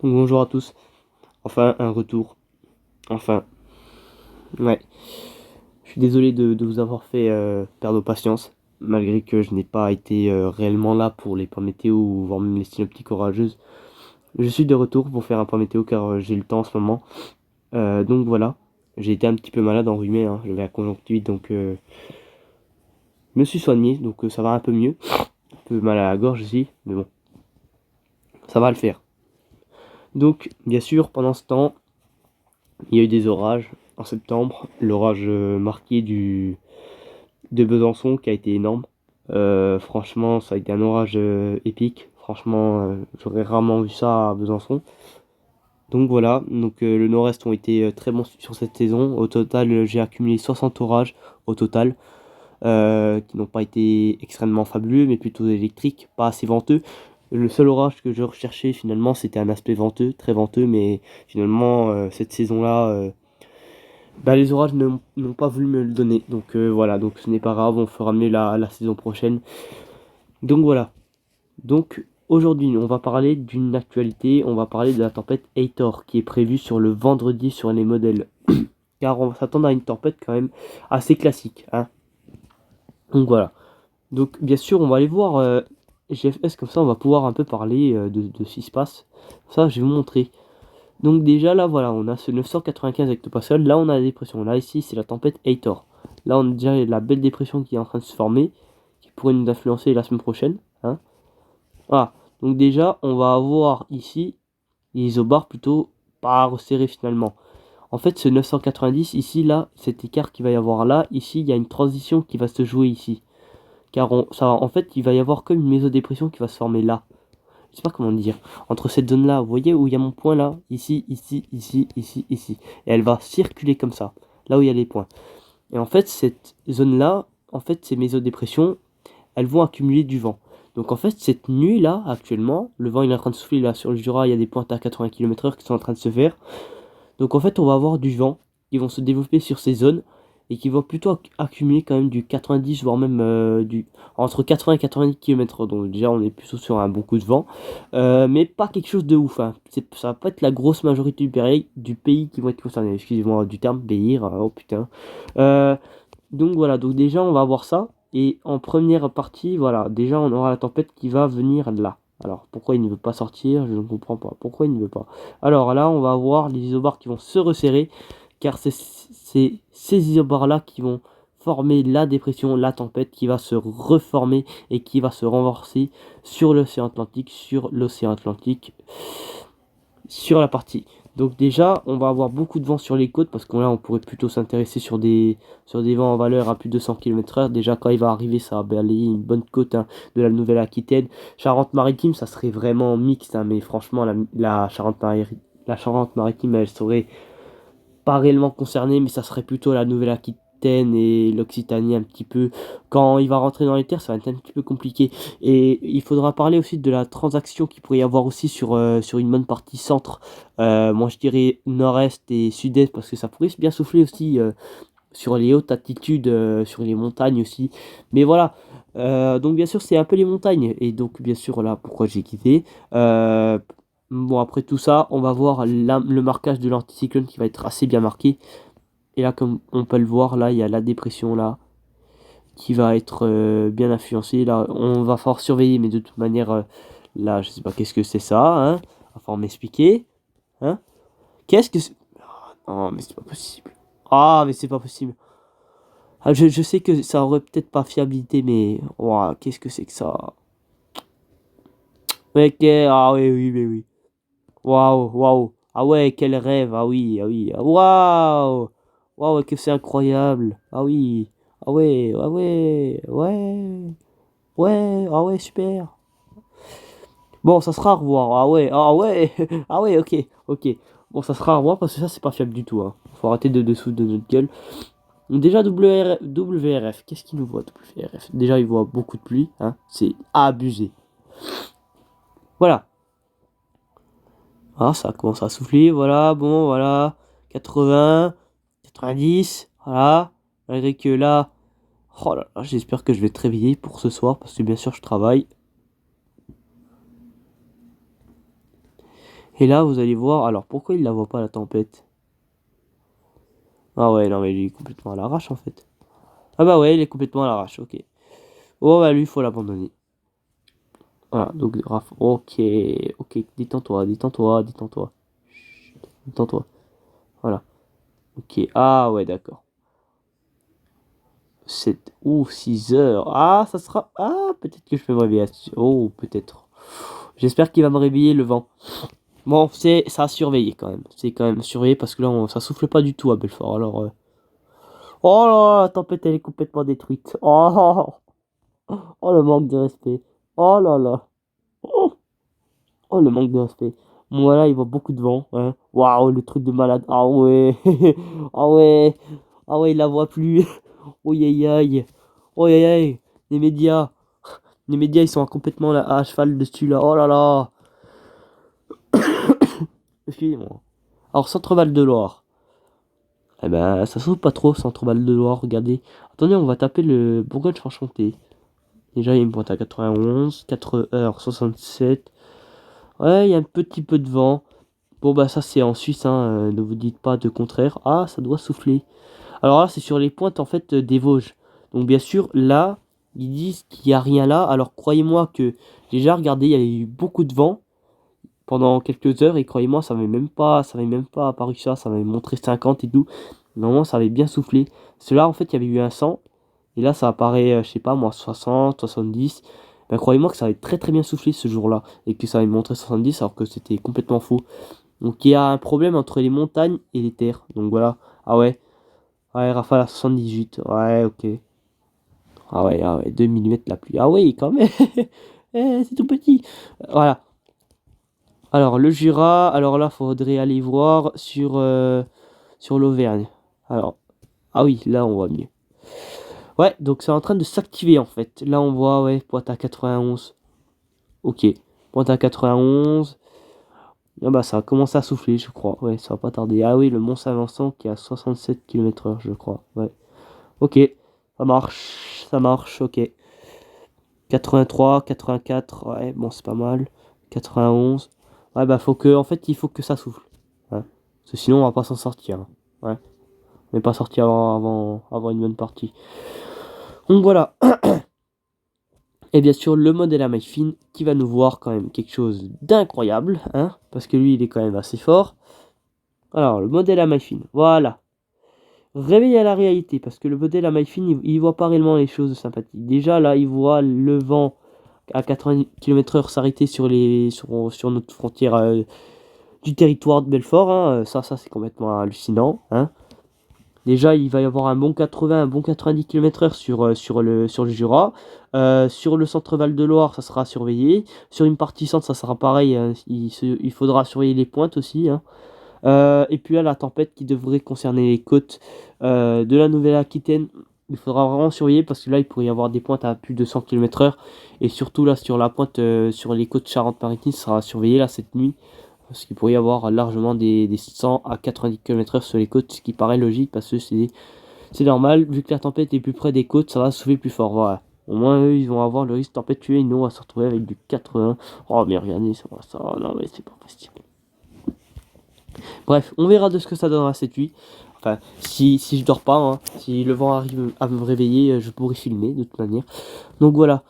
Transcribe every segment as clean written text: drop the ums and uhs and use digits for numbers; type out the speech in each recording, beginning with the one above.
Bonjour à tous. Enfin, un retour. Enfin, ouais. Je suis désolé de vous avoir fait perdre patience, malgré que je n'ai pas été réellement là pour les points météo ou voire même les synoptiques orageuses. Je suis de retour pour faire un point météo car j'ai le temps en ce moment. Donc voilà. J'ai été un petit peu malade, enrhumé, hein. J'avais la conjonctivite, donc je me suis soigné, donc ça va un peu mieux. Un peu mal à la gorge aussi, mais bon, ça va le faire. Donc, bien sûr, pendant ce temps, il y a eu des orages en septembre. L'orage marqué de Besançon qui a été énorme. Franchement, ça a été un orage épique. Franchement, j'aurais rarement vu ça à Besançon. Donc voilà, le Nord-Est ont été très bons sur cette saison. Au total, j'ai accumulé 60 orages au total, qui n'ont pas été extrêmement fabuleux, mais plutôt électriques, pas assez venteux. Le seul orage que je recherchais finalement, c'était un aspect venteux, très venteux, mais finalement, cette saison-là, les orages n'ont pas voulu me le donner. Donc voilà, donc ce n'est pas grave, on fera mieux la saison prochaine. Donc voilà. Donc aujourd'hui, on va parler d'une actualité, on va parler de la tempête Hathor qui est prévue sur le vendredi sur les modèles. Car on va s'attendre à une tempête quand même assez classique, hein. Donc voilà. Donc bien sûr, on va aller voir GFS, comme ça on va pouvoir un peu parler de ce qui se passe. Ça, je vais vous montrer. Donc déjà là, voilà, on a ce 995 hectopascales. Là, on a la dépression. Là, ici, c'est la tempête Hathor. Là, on a déjà la belle dépression qui est en train de se former, qui pourrait nous influencer la semaine prochaine, hein. Voilà. Donc déjà, on va avoir ici les isobars plutôt pas resserrés finalement. En fait, ce 990 ici, là, cet écart qu'il va y avoir là, ici, il y a une transition qui va se jouer ici. Car en fait, il va y avoir comme une mésodépression qui va se former là. Je sais pas comment dire. Entre cette zone-là, vous voyez où il y a mon point là, ici, ici, ici, ici, ici. Et elle va circuler comme ça, là où il y a les points. Et en fait, cette zone-là, en fait, ces mésodépressions, elles vont accumuler du vent. Donc en fait, cette nuit-là, actuellement, le vent il est en train de souffler là sur le Jura, il y a des pointes à 80 km/h qui sont en train de se faire. Donc en fait, on va avoir du vent qui vont se développer sur ces zones et qui vont plutôt accumuler quand même du 90, voire même entre 80 et 90 km/h. Donc déjà, on est plutôt sur un bon coup de vent, mais pas quelque chose de ouf, hein. Ça va pas être la grosse majorité du pays qui vont être concernés. Excusez-moi du terme, béir, oh putain. Euh, donc voilà, donc déjà on va voir ça. Et en première partie, voilà, déjà on aura la tempête qui va venir là. Alors pourquoi il ne veut pas sortir? Je ne comprends pas. Pourquoi il ne veut pas? Alors là, on va avoir les isobars qui vont se resserrer, car c'est ces isobars-là qui vont former la dépression, la tempête qui va se reformer et qui va se renforcer sur l'océan Atlantique, sur la partie. Donc déjà, on va avoir beaucoup de vent sur les côtes parce que là, on pourrait plutôt s'intéresser sur des vents en valeur à plus de 100 km/h. Déjà, quand il va arriver, ça va balayer une bonne côte, hein, de la Nouvelle-Aquitaine. Charente-Maritime, ça serait vraiment mixte, hein, mais franchement, la Charente-Maritime, elle serait pas réellement concernée, mais ça serait plutôt la Nouvelle-Aquitaine et l'Occitanie un petit peu. Quand il va rentrer dans les terres, ça va être un petit peu compliqué. Et il faudra parler aussi de la transaction qu'il pourrait y avoir aussi sur une bonne partie centre. Moi, je dirais nord-est et sud-est, parce que ça pourrait bien souffler aussi sur les hautes altitudes, sur les montagnes aussi. Mais voilà. Donc bien sûr, c'est un peu les montagnes. Et donc bien sûr, là, pourquoi j'ai quitté. Bon, après tout ça, on va voir le marquage de l'anticyclone qui va être assez bien marqué. Et là, comme on peut le voir, là, il y a la dépression là qui va être bien influencée. Là, on va falloir surveiller, mais de toute manière, là, je sais pas qu'est-ce que c'est ça, hein. Il va falloir m'expliquer, hein. Qu'est-ce que c'est? Non, mais c'est pas possible. Ah, mais c'est pas possible. Ah, je sais que ça aurait peut-être pas fiabilité, mais ouah, qu'est-ce que c'est que ça? Ok, ah oui, oui, oui, oui. Waouh, waouh. Ah ouais, quel rêve. Ah oui, ah oui. Ah, waouh. Waouh, que c'est incroyable. Ah oui. Ah ouais, ah ouais, ouais. Ouais, ah ouais, super. Bon, ça sera à revoir. Ah ouais, ah ouais. Ah ouais, ok, ok. Bon, ça sera à revoir parce que ça, c'est pas fiable du tout, hein. Faut arrêter de dessous de notre gueule. Déjà, WRF, qu'est-ce qu'il nous voit, WRF? Déjà, il voit beaucoup de pluie, hein. C'est abusé. Voilà. Ah, ça commence à souffler, voilà, bon, voilà. 80, 90, voilà. Malgré que là, oh là là, j'espère que je vais te réveiller pour ce soir, parce que bien sûr, je travaille. Et là, vous allez voir. Alors, pourquoi il la voit pas, la tempête? Ah ouais, non, mais il est complètement à l'arrache, en fait. Ah bah ouais, il est complètement à l'arrache, ok. Oh, bah lui, il faut l'abandonner. Voilà, donc, Raph, ok, ok, détends-toi, détends-toi, détends-toi. Chut, détends-toi. Voilà, ok. Ah ouais, d'accord. 7 ou 6 heures. Ah, ça sera... Ah, peut-être que je peux me réveiller. Oh, peut-être. J'espère qu'il va me réveiller le vent. Bon, ça a surveillé quand même. C'est quand même surveillé parce que là, ça souffle pas du tout à Belfort. Alors, oh là là, la tempête, elle est complètement détruite. Oh, oh, le manque de respect. Oh là là. Oh, oh, le manque de respect. Bon, voilà, il voit beaucoup de vent. Hein. Waouh, le truc de malade. Ah ouais. Ah ouais. Ah ouais, il la voit plus. Oh aïe aïe. Oh aïe aïe. Les médias. Les médias, ils sont complètement là, à cheval dessus là. Oh là là. Excusez-moi. Alors, Centre-Val de Loire. Eh ben, ça s'ouvre pas trop, Centre-Val de Loire. Regardez. Attendez, on va taper le Bourgogne-Franche-Comté. Déjà, il y a une pointe à 91, 4h67. Ouais, il y a un petit peu de vent. Bon, bah, ça, c'est en Suisse, hein. Ne vous dites pas de contraire. Ah, ça doit souffler. Alors là, c'est sur les pointes, en fait, des Vosges. Donc, bien sûr, là, ils disent qu'il n'y a rien là. Alors, croyez-moi que j'ai déjà regardé, il y avait eu beaucoup de vent pendant quelques heures. Et croyez-moi, ça avait même pas apparu ça. Ça m'avait montré 50 et tout. Normalement, ça avait bien soufflé. Cela, en fait, il y avait eu un 100. Et là, ça apparaît, je sais pas, moi, 60, 70. Ben, croyez-moi que ça avait très très bien soufflé ce jour-là. Et que ça avait montré 70 alors que c'était complètement faux. Donc il y a un problème entre les montagnes et les terres. Donc voilà. Ah ouais. Ouais, rafale à 78. Ouais, ok. Ah ouais, 2 mm la pluie. Ah oui, quand même. C'est tout petit. Voilà. Alors, le Jura. Alors là, faudrait aller voir sur l'Auvergne. Alors, ah oui, là, on voit mieux. Ouais, donc c'est en train de s'activer en fait. Là, on voit, ouais, pointe à 91. Ok. Pointe à 91. Ah bah, ça a commencé à souffler, je crois. Ouais, ça va pas tarder. Ah oui, le Mont Saint-Vincent qui est à 67 km/h, je crois. Ouais. Ok. Ça marche. Ça marche, ok. 83, 84. Ouais, bon, c'est pas mal. 91. Ouais, bah, en fait, il faut que ça souffle. Hein. Parce que sinon, on va pas s'en sortir. Hein. Ouais. On n'est pas sorti avant une bonne partie. Donc voilà. Et bien sûr, le modèle à maille fine qui va nous voir quand même quelque chose d'incroyable, hein, parce que lui, il est quand même assez fort. Alors, le modèle à maille fine, voilà. Réveille à la réalité, parce que le modèle à maille fine, il voit pas réellement les choses sympathiques. Déjà, là, il voit le vent à 80 km/h s'arrêter sur notre frontière du territoire de Belfort. Hein. Ça c'est complètement hallucinant. Hein. Déjà, il va y avoir un bon 80, un bon 90 km/h sur le Jura. Sur le centre Val de Loire, ça sera surveillé. Sur une partie centre, ça sera pareil. Hein. Il faudra surveiller les pointes aussi. Hein. Et puis là, la tempête qui devrait concerner les côtes de la Nouvelle-Aquitaine. Il faudra vraiment surveiller parce que là, il pourrait y avoir des pointes à plus de 100 km/h. Et surtout là, sur la pointe, sur les côtes Charente-Maritime, ça sera surveillé là cette nuit. Parce qu'il pourrait y avoir largement des 100 à 90 km/h sur les côtes, ce qui paraît logique parce que c'est normal. Vu que la tempête est plus près des côtes, ça va souffler plus fort. Voilà. Au moins, eux, ils vont avoir le risque de tempête tuée et nous, on va se retrouver avec du 80. Oh, mais regardez, ça, non, mais c'est pas possible. Bref, on verra de ce que ça donnera cette nuit. Enfin, si je dors pas, hein, si le vent arrive à me réveiller, je pourrai filmer de toute manière. Donc voilà.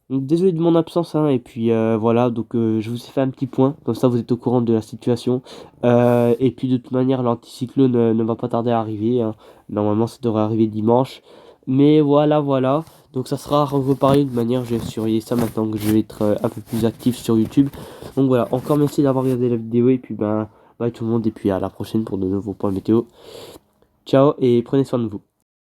Donc, désolé de mon absence, hein, et puis voilà, donc je vous ai fait un petit point, comme ça vous êtes au courant de la situation. Et puis de toute manière, l'anticyclone ne va pas tarder à arriver. Hein. Normalement, ça devrait arriver dimanche. Mais voilà, voilà. Donc ça sera reparlé de manière, je vais surveiller ça maintenant que je vais être un peu plus actif sur YouTube. Donc voilà, encore merci d'avoir regardé la vidéo, et puis ben, bye tout le monde, et puis à la prochaine pour de nouveaux points météo. Ciao, et prenez soin de vous.